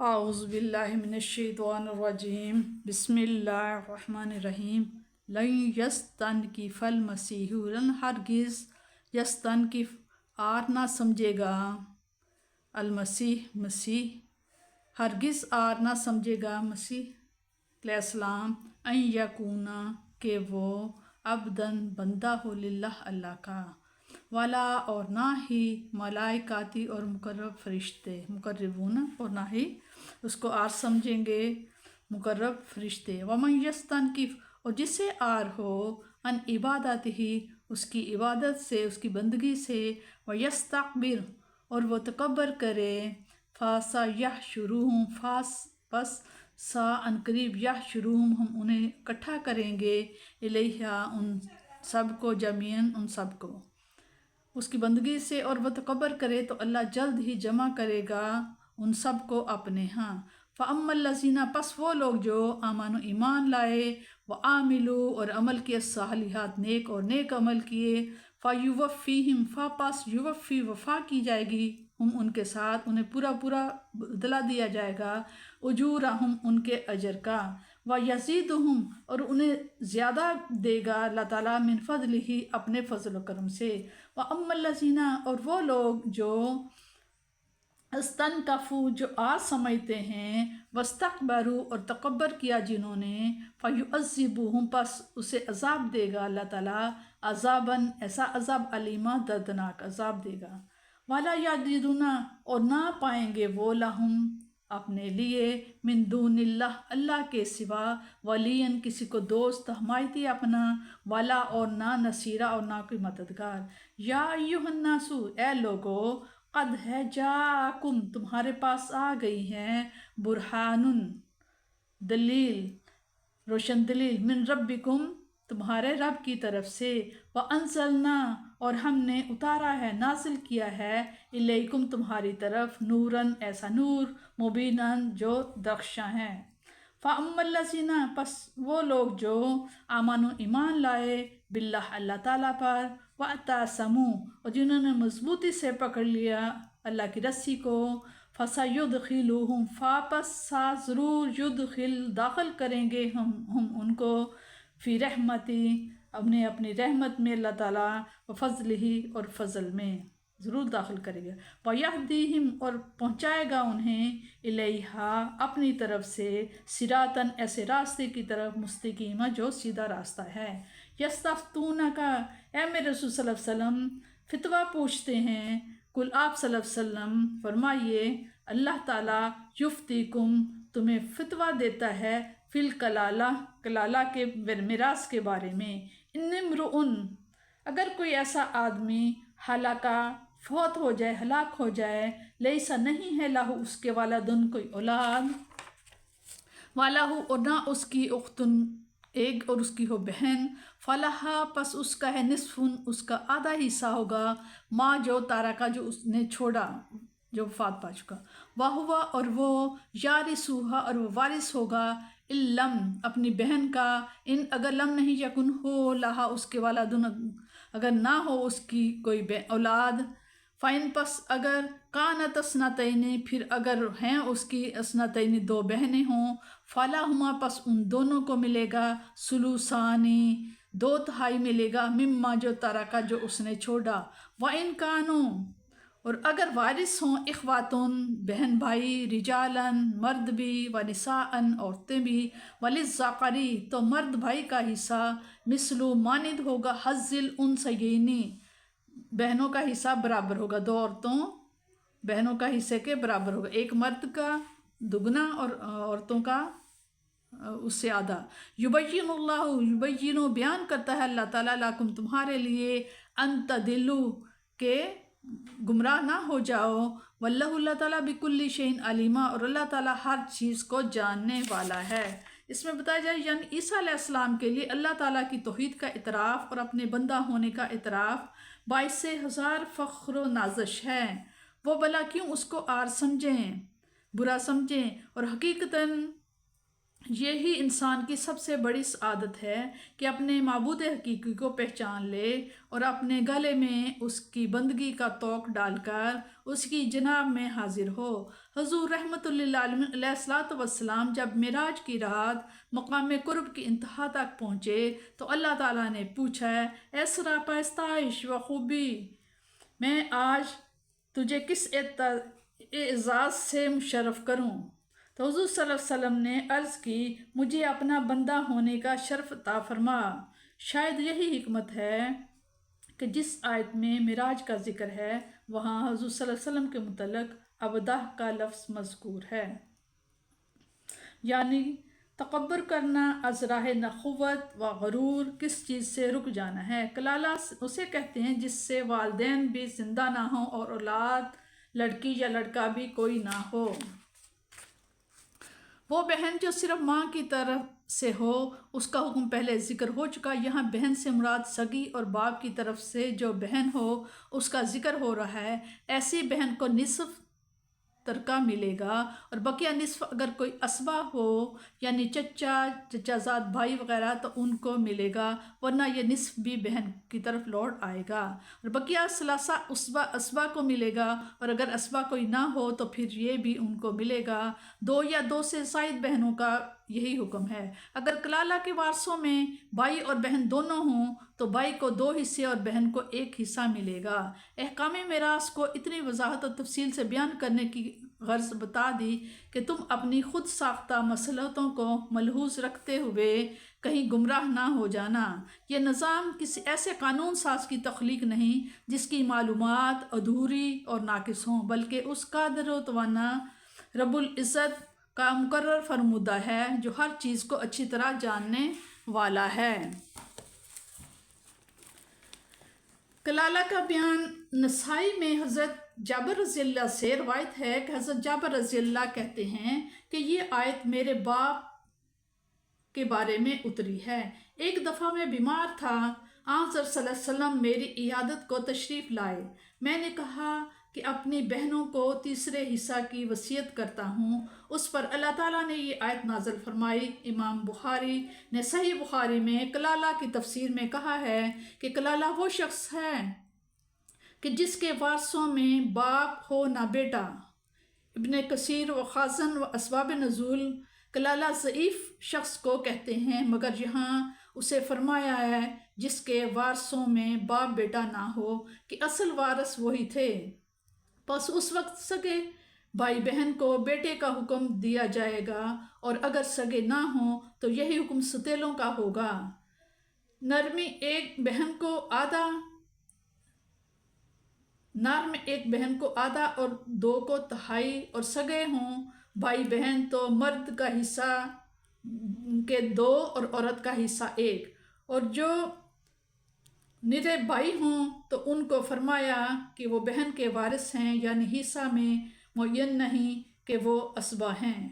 اعوذ باللہ من الشیطان الرجیم بسم اللہ الرحمن الرحیم لن یستنکف المسیح ہرگز یستنکف آر نہ سمجھے گا مسیح ہرگز آر نہ سمجھے گا مسیح علیہ السلام ان یکونا کہ وہ عبدن بندہ ہو للہ اللہ کا، والا اور نہ ہی ملائکاتی اور مقرب فرشتے، مقربون اور نہ ہی اس کو آر سمجھیں گے مقرب فرشتے، ومن یستنکف اور جسے آر ہو ان عبادت ہی اس کی عبادت سے، اس کی بندگی سے، ویستکبر اور وہ تکبر کرے، فاسا یحشرہم پس سا ان قریب یحشرہم ہم انہیں اکٹھا کریں گے، الیہ ان سب کو، جمیعاً ان سب کو اس کی بندگی سے، اور وہ تکبر کرے تو اللہ جلد ہی جمع کرے گا ان سب کو اپنے ہاں۔ فَأَمَّا الَّذِينَ پس وہ لوگ جو آمنوا ایمان لائے، وَعَمِلُوا اور عمل کیے الصالحات نیک اور نیک عمل کیے، فَيُوَفِّيهِمْ پس یوفی وفا کی جائے گی ہم ان کے ساتھ، انہیں پورا بدلہ دیا جائے گا، اجورہم ان کے اجر کا، وَيَزِيدُهُمْ اور انہیں زیادہ دے گا اللہ تعالیٰ من فضلہ اپنے فضل و کرم سے۔ وَأَمَّا الَّذِينَ اور وہ لوگ جو استنکفوا جو آر سمجھتے ہیں، واستکبروا اور تکبر کیا جنہوں نے، فیعذبہم پس اسے عذاب دے گا اللہ تعالیٰ، عذاباً ایسا عذاب علیما دردناک عذاب دے گا، ولا یجدون اور نہ پائیں گے وہ لہم اپنے لیے من دون اللہ اللہ کے سوا، ولین کسی کو دوست حمایتی اپنا، ولا اور نہ نصیرہ اور نہ کوئی مددگار۔ یا ایھا الناس اے لوگو، قد ہے جاکم تمہارے پاس آ گئی ہے، برہان دلیل، روشن دلیل، من ربکم تمہارے رب کی طرف سے، وَأَنزَلْنَا اور ہم نے اتارا ہے، نازل کیا ہے، الیکم تمہاری طرف، نوراً ایسا نور، مبیناً جو درخشاں ہے۔ فَأَمَّا الَّذِينَ پس وہ لوگ جو آمنوا ایمان لائے، باللہ اللہ تعالیٰ پر، وَاعْتَصَمُوا اور جنہوں نے مضبوطی سے پکڑ لیا اللہ کی رسی کو، فَسَيُدْخِلُهُمْ پس ضرور یدخل داخل کریں گے ہم ان کو، فی رحمتی اپنی رحمت میں اللہ تعالیٰ، وفضلہ اور فضل میں ضرور داخل کرے گا، وَيَهْدِيهِمْ اور پہنچائے گا انہیں، الیہا اپنی طرف سے، صراطاً ایسے راستے کی طرف، مستقیما جو سیدھا راستہ ہے۔ یستفتونک اے میرے رسول صلی اللہ علیہ وسلم فتویٰ پوچھتے ہیں، کل آپ صلی اللہ علیہ وسلم فرمائیے، اللہ تعالیٰ یفتیکم تمہیں فتویٰ دیتا ہے، فی الکلالہ کے میراث کے بارے میں، ان امرؤن اگر کوئی ایسا آدمی ہلاکا فوت ہو جائے، ہلاک ہو جائے، لیسا نہیں ہے لہو اس کے والدن کوئی اولاد، والہو اور نہ اس کی اختن ایک اور اس کی ہو بہن، فلہا پس اس کا ہے نصفن اس کا آدھا حصہ ہوگا، ماں جو تارکا جو اس نے چھوڑا جو وفات پا چکا، وہوا اور وہ یارثوہا اور وہ وارث ہوگا، لم اپنی بہن کا، ان اگر لم نہیں یکن ہو لہا اس کے والدن اگر نہ ہو اس کی کوئی اولاد، فَإِن پس اگر کانت اثنتین پھر اگر ہیں اس کی اثنتین دو بہنیں ہوں، فَلَہُمَا پس ان دونوں کو ملے گا، ثلثانی دو تہائی ملے گا، مما جو ترکا جو اس نے چھوڑا، وَإِن كَانُوا اور اگر وارث ہوں، اخواتن بہن بھائی، رجالن مرد بھی، ونساءن عورتیں بھی، وللذکر تو مرد بھائی کا حصہ، مثل مانند ہوگا، حظ الانثیین بہنوں کا حصہ برابر ہوگا، دو بہنوں کا حصے کے برابر ہوگا، ایک مرد کا دگنا اور عورتوں کا اس سے آدھا۔ یبین اللہ یبین بیان کرتا ہے اللہ تعالیٰ، لکم تمہارے لیے، ان تضلوا کہ گمراہ نہ ہو جاؤ، واللہ اللہ تعالیٰ بکل شیء علیما اور اللہ تعالیٰ ہر چیز کو جاننے والا ہے۔ اس میں بتایا جائے یعنی عیسیٰ علیہ السلام کے لیے اللہ تعالیٰ کی توحید کا اعتراف اور اپنے بندہ ہونے کا اعتراف باعث ہزار فخر و نازش ہے، وہ بھلا کیوں اس کو آر سمجھیں، برا سمجھیں، اور حقیقتاً یہی انسان کی سب سے بڑی سعادت ہے کہ اپنے معبود حقیقی کو پہچان لے اور اپنے گلے میں اس کی بندگی کا توق ڈال کر اس کی جناب میں حاضر ہو۔ حضور رحمۃ اللہ علیہ الصلوۃ والسلام جب معراج کی رات مقام قرب کی انتہا تک پہنچے تو اللہ تعالیٰ نے پوچھا، اے سراپا استائش و خوبی، میں آج تجھے کس اعزاز سے مشرف کروں؟ تو حضور صلی اللہ علیہ وسلم نے عرض کی، مجھے اپنا بندہ ہونے کا شرف عطا فرما۔ شاید یہی حکمت ہے کہ جس آیت میں معراج کا ذکر ہے وہاں حضور صلی اللہ علیہ وسلم کے متعلق ابدہ کا لفظ مذکور ہے، یعنی تکبر کرنا از راہ نخوت و غرور کس چیز سے رک جانا ہے۔ کلالہ اسے کہتے ہیں جس سے والدین بھی زندہ نہ ہوں اور اولاد لڑکی یا لڑکا بھی کوئی نہ ہو۔ وہ بہن جو صرف ماں کی طرف سے ہو، اس کا حکم پہلے ذکر ہو چکا۔ یہاں بہن سے مراد سگی اور باپ کی طرف سے جو بہن ہو اس کا ذکر ہو رہا ہے۔ ایسی بہن کو نصف ترکہ ملے گا اور بقیہ نصف اگر کوئی اسبہ ہو یعنی چچا زاد بھائی وغیرہ تو ان کو ملے گا، ورنہ یہ نصف بھی بہن کی طرف لوٹ آئے گا، اور بقیہ ثلاثہ اسبہ کو ملے گا، اور اگر اسبہ کوئی نہ ہو تو پھر یہ بھی ان کو ملے گا۔ 2 یا 2 سے زائد بہنوں کا یہی حکم ہے۔ اگر کلالہ کے وارثوں میں بھائی اور بہن دونوں ہوں تو بھائی کو 2 حصے اور بہن کو 1 حصہ ملے گا۔ احکام میراث کو اتنی وضاحت اور تفصیل سے بیان کرنے کی غرض بتا دی کہ تم اپنی خود ساختہ مصلحتوں کو ملحوظ رکھتے ہوئے کہیں گمراہ نہ ہو جانا۔ یہ نظام کسی ایسے قانون ساز کی تخلیق نہیں جس کی معلومات ادھوری اور ناقص ہوں، بلکہ اس قادر و توانا رب العزت کا مقرر فرمودہ ہے جو ہر چیز کو اچھی طرح جاننے والا ہے۔ کلالہ کا بیان نسائی میں حضرت جابر رضی اللہ سے روایت ہے کہ حضرت جابر رضی اللہ کہتے ہیں کہ یہ آیت میرے باپ کے بارے میں اتری ہے۔ ایک دفعہ میں بیمار تھا، آن صلی اللہ علیہ وسلم میری عیادت کو تشریف لائے۔ میں نے کہا کہ اپنی بہنوں کو تیسرے حصہ کی وصیت کرتا ہوں۔ اس پر اللہ تعالیٰ نے یہ آیت نازل فرمائی۔ امام بخاری نے صحیح بخاری میں کلالہ کی تفسیر میں کہا ہے کہ کلالہ وہ شخص ہے کہ جس کے وارثوں میں باپ ہو نہ بیٹا۔ ابن کثیر و خازن و اسباب نزول کلالہ ضعیف شخص کو کہتے ہیں، مگر یہاں اسے فرمایا ہے جس کے وارثوں میں باپ بیٹا نہ ہو کہ اصل وارث وہی تھے، بس اس وقت سگے بھائی بہن کو بیٹے کا حکم دیا جائے گا، اور اگر سگے نہ ہوں تو یہی حکم ستیلوں کا ہوگا۔ نر میں ایک بہن کو آدھا اور 2 کو تہائی، اور سگے ہوں بھائی بہن تو مرد کا حصہ کے 2 اور عورت کا حصہ 1، اور جو نرے بھائی ہوں تو ان کو فرمایا کہ وہ بہن کے وارث ہیں، یعنی حصہ میں معین نہیں کہ وہ اسبہ ہیں۔